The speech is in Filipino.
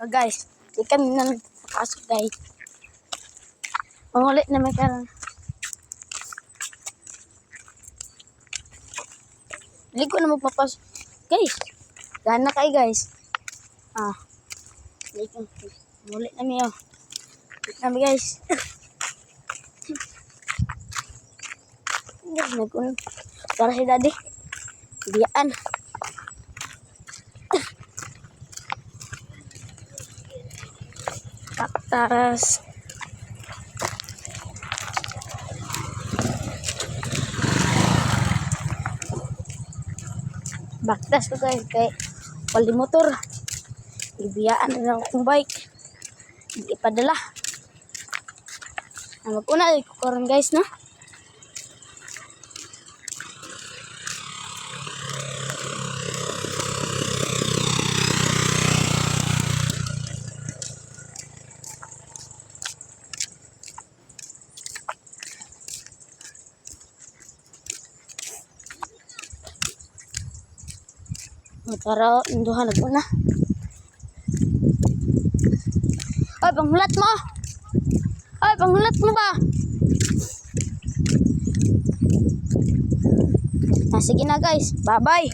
guys. Di kami na nagpapasok guys. Mangulit na may karang. Hindi ko na magpapasok. Guys. Gana kayo guys. Hindi ko. Mangulit na miyo. Mangulit na guys. Para si daddy. Biyaan. Taras. Baktas ko guys kay wali motor. Ibiyaan na akong bike. Hindi ipadala. Magkuna ko karon guys no. Tara, induhan ako na. Ay, panghulat mo! Ay, panghulat mo ba? Sige na guys. Bye-bye.